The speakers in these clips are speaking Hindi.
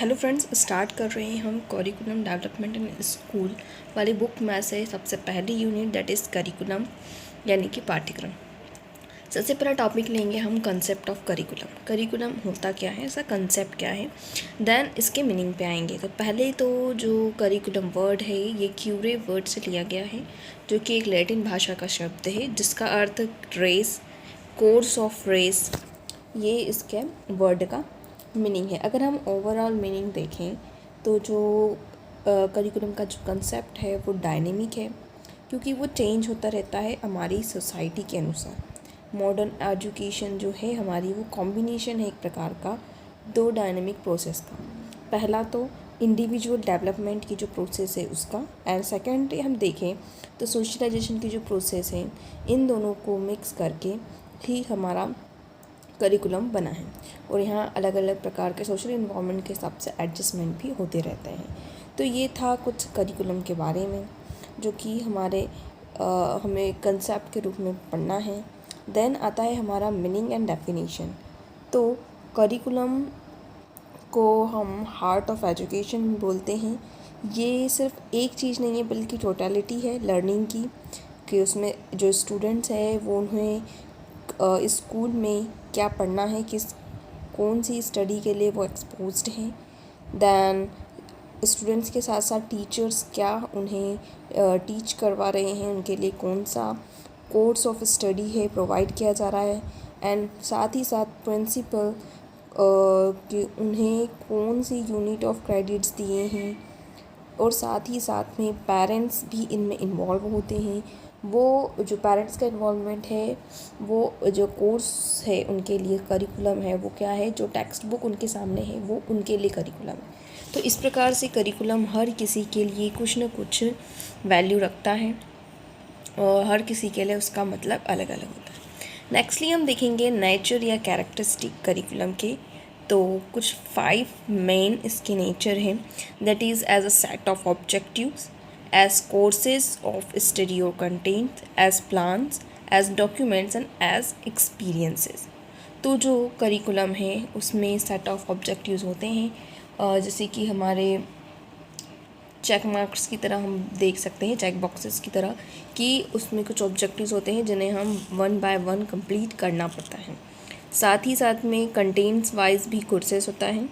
हेलो फ्रेंड्स, स्टार्ट कर रहे हैं हम करिकुलम डेवलपमेंट इन स्कूल वाली बुक में से सबसे पहली यूनिट दैट इज़ करिकुलम यानी कि पाठ्यक्रम। सबसे पहला टॉपिक लेंगे हम कंसेप्ट ऑफ करिकुलम। करिकुलम होता क्या है, इसका कंसेप्ट क्या है, देन इसके मीनिंग पे आएंगे। तो पहले तो जो करिकुलम वर्ड है ये क्यूरे वर्ड से लिया गया है, जो कि एक लैटिन भाषा का शब्द है जिसका अर्थ रेस, कोर्स ऑफ रेस, ये इसके वर्ड का मीनिंग है। अगर हम ओवरऑल मीनिंग देखें तो जो करिकुलम का जो कंसेप्ट है वो डायनेमिक है, क्योंकि वो चेंज होता रहता है हमारी सोसाइटी के अनुसार। मॉडर्न एजुकेशन जो है हमारी, वो कॉम्बिनेशन है एक प्रकार का दो डायनेमिक प्रोसेस का। पहला तो इंडिविजुअल डेवलपमेंट की जो प्रोसेस है उसका, एंड सेकेंड हम देखें तो सोशलाइजेशन की जो प्रोसेस है, इन दोनों को मिक्स करके ही हमारा करिकुलम बना है। और यहाँ अलग अलग प्रकार के सोशल इन्वायरमेंट के हिसाब से एडजस्टमेंट भी होते रहते हैं। तो ये था कुछ करिकुलम के बारे में जो कि हमें कंसेप्ट के रूप में पढ़ना है। देन आता है हमारा मीनिंग एंड डेफिनेशन। तो करिकुलम को हम हार्ट ऑफ एजुकेशन बोलते हैं। ये सिर्फ एक चीज़ नहीं है बल्कि टोटलिटी है लर्निंग की, कि उसमें जो स्टूडेंट्स हैं वो उन्हें स्कूल में क्या पढ़ना है, कौन सी स्टडी के लिए वो एक्सपोज्ड हैं। देन स्टूडेंट्स के साथ साथ टीचर्स क्या उन्हें टीच करवा रहे हैं, उनके लिए कौन सा कोर्स ऑफ स्टडी है प्रोवाइड किया जा रहा है। एंड साथ ही साथ प्रिंसिपल कि उन्हें कौन सी यूनिट ऑफ क्रेडिट्स दिए हैं, और साथ ही साथ में पेरेंट्स भी इनमें इन्वॉल्व होते हैं। वो जो पेरेंट्स का इन्वॉल्वमेंट है, वो जो कोर्स है उनके लिए करिकुलम है वो क्या है, जो टेक्स्ट बुक उनके सामने है वो उनके लिए करिकुलम है। तो इस प्रकार से करिकुलम हर किसी के लिए कुछ न कुछ वैल्यू रखता है और हर किसी के लिए उसका मतलब अलग अलग होता है। नेक्स्टली हम देखेंगे नेचर या कैरेक्टरिस्टिक करिकुलम के। तो कुछ 5 मेन इसके नेचर हैं, that is as a set of objectives, as courses of study और content, as plans, as documents and as experiences. तो जो करिकुलम है उसमें सेट ऑफ ऑब्जेक्टिव्स होते हैं, जैसे कि हमारे चेक मार्क्स की तरह हम देख सकते हैं, चेक बॉक्सेस की तरह, कि उसमें कुछ ऑब्जेक्टिव्स होते हैं जिन्हें हम 1 बाय 1 कंप्लीट करना पड़ता है। साथ ही साथ में कंटेंट्स वाइज भी कोर्सेस होता है।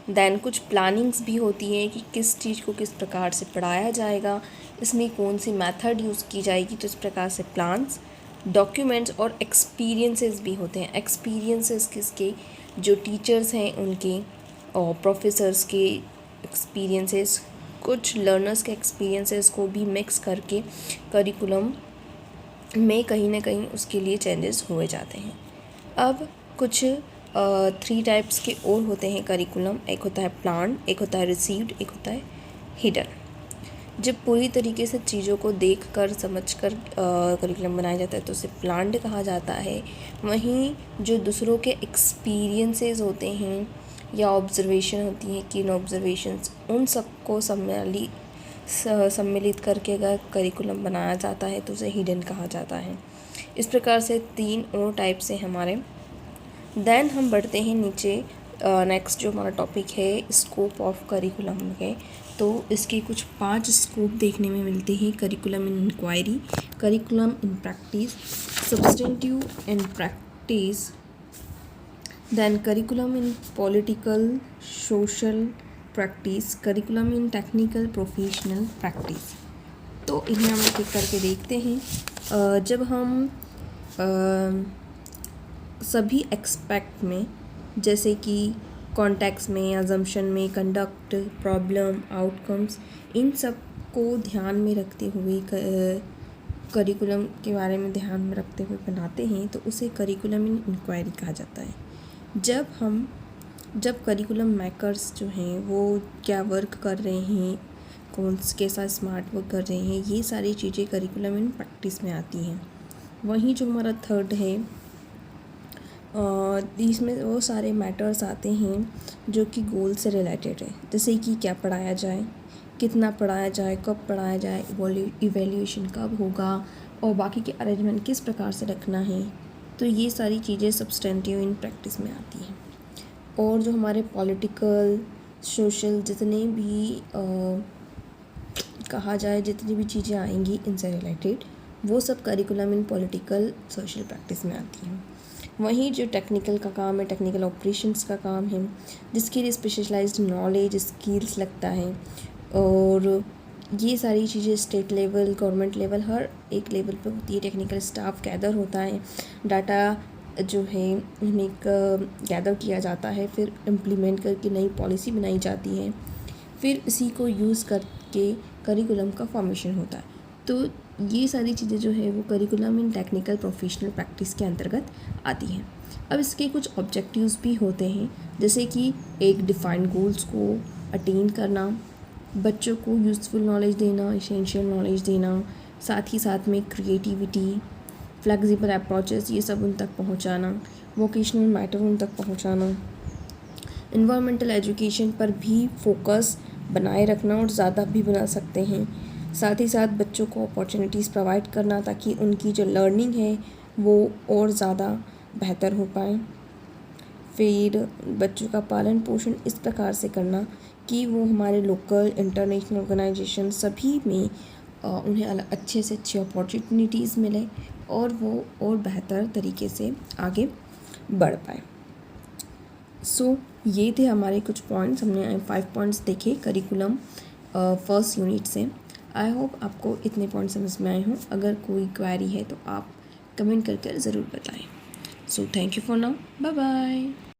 देन कुछ प्लानिंग्स भी होती है कि किस चीज़ को किस प्रकार से पढ़ाया जाएगा, इसमें कौन सी मेथड यूज़ की जाएगी, तो इस प्रकार से प्लान्स, डॉक्यूमेंट्स और एक्सपीरियंसेस भी होते हैं। एक्सपीरियंसेस किसके, जो टीचर्स हैं उनके और प्रोफेसर्स के एक्सपीरियंसेस, कुछ लर्नर्स के एक्सपीरियंसेस को भी मिक्स करके करिकुलम में कहीं ना कहीं उसके लिए चेंजेस हुए जाते हैं। अब कुछ 3 टाइप्स के और होते हैं करिकुलम। एक होता है प्लान, एक होता है रिसीव्ड, एक होता है हिडन। जब पूरी तरीके से चीज़ों को देख कर समझ कर करिकुलम बनाया जाता है तो उसे प्लान्ड कहा जाता है। वहीं जो दूसरों के एक्सपीरियंसेस होते हैं या ऑब्जर्वेशन होती है, किन ऑब्जर्वेशंस, उन सबको सम्मिलित करके अगर करिकुलम बनाया जाता है तो उसे हिडन कहा जाता है। इस प्रकार से 3 और टाइप से हमारे। देन हम बढ़ते हैं नीचे। नेक्स्ट जो हमारा टॉपिक है स्कोप ऑफ करिकुलम है, तो इसके कुछ 5 स्कोप देखने में मिलते हैं। Curriculum in inquiry, curriculum in practice, substantive in practice, then curriculum in political social practice, curriculum in technical professional practice. तो इन्हें हम एक एक करके देखते हैं। जब हम सभी एक्सपेक्ट में, जैसे कि कॉन्टेक्स्ट में, अजम्पशन में, कंडक्ट, प्रॉब्लम, आउटकम्स, इन सब को ध्यान में रखते हुए करिकुलम के बारे में ध्यान में रखते हुए बनाते हैं तो उसे करिकुलम इन इंक्वायरी कहा जाता है। जब करिकुलम मेकर्स जो हैं वो क्या वर्क कर रहे हैं, कौन कैसा स्मार्ट वर्क कर रहे हैं, ये सारी चीज़ें करिकुलम इन प्रैक्टिस में आती हैं। वहीं जो हमारा थर्ड है, इसमें वो सारे मैटर्स आते हैं जो कि गोल से रिलेटेड है, जैसे कि क्या पढ़ाया जाए, कितना पढ़ाया जाए, कब पढ़ाया जाए, इवैल्यूएशन कब होगा, और बाकी के अरेंजमेंट किस प्रकार से रखना है। तो ये सारी चीज़ें सब्सटेंटिव इन प्रैक्टिस में आती हैं। और जो हमारे पॉलिटिकल सोशल जितने भी कहा जाए जितनी भी चीज़ें आएंगी इनसे रिलेटेड वो सब curriculum in political social practice में आती हैं। वहीं जो टेक्निकल का काम है, टेक्निकल ऑपरेशंस का काम है, जिसके लिए स्पेशलाइज्ड नॉलेज स्किल्स लगता है, और ये सारी चीज़ें स्टेट लेवल गवर्नमेंट लेवल हर एक लेवल पर होती है। टेक्निकल स्टाफ गैदर होता है, डाटा जो है उन्हें गैदर किया जाता है, फिर इम्प्लीमेंट करके नई पॉलिसी बनाई जाती है, फिर इसी को यूज़ करके करिकुलम का फॉर्मेशन होता है। तो ये सारी चीज़ें जो है वो curriculum in technical professional practice के अंतर्गत आती हैं। अब इसके कुछ ऑब्जेक्टिव्स भी होते हैं, जैसे कि एक डिफाइंड गोल्स को अटेन करना, बच्चों को यूज़फुल नॉलेज देना, एसेंशियल नॉलेज देना, साथ ही साथ में क्रिएटिविटी, फ्लेक्सिबल अप्रोचेस ये सब उन तक पहुंचाना, वोकेशनल मैटर उन तक पहुंचाना, इन्वायरमेंटल एजुकेशन पर भी फोकस बनाए रखना और ज़्यादा भी बना सकते हैं। साथ ही साथ बच्चों को अपॉर्चुनिटीज़ प्रोवाइड करना ताकि उनकी जो लर्निंग है वो और ज़्यादा बेहतर हो पाए। फिर बच्चों का पालन पोषण इस प्रकार से करना कि वो हमारे लोकल इंटरनेशनल ऑर्गेनाइजेशन सभी में उन्हें अच्छे से अच्छी अपॉर्चुनिटीज़ मिले और वो और बेहतर तरीके से आगे बढ़ पाए। सो ये थे हमारे कुछ पॉइंट्स, हमने 5 पॉइंट्स देखे करिकुलम फर्स्ट यूनिट से। आई होप आपको इतने पॉइंट समझ में आए हों। अगर कोई क्वेरी है तो आप कमेंट करके ज़रूर बताएं। So thank you for now, bye bye.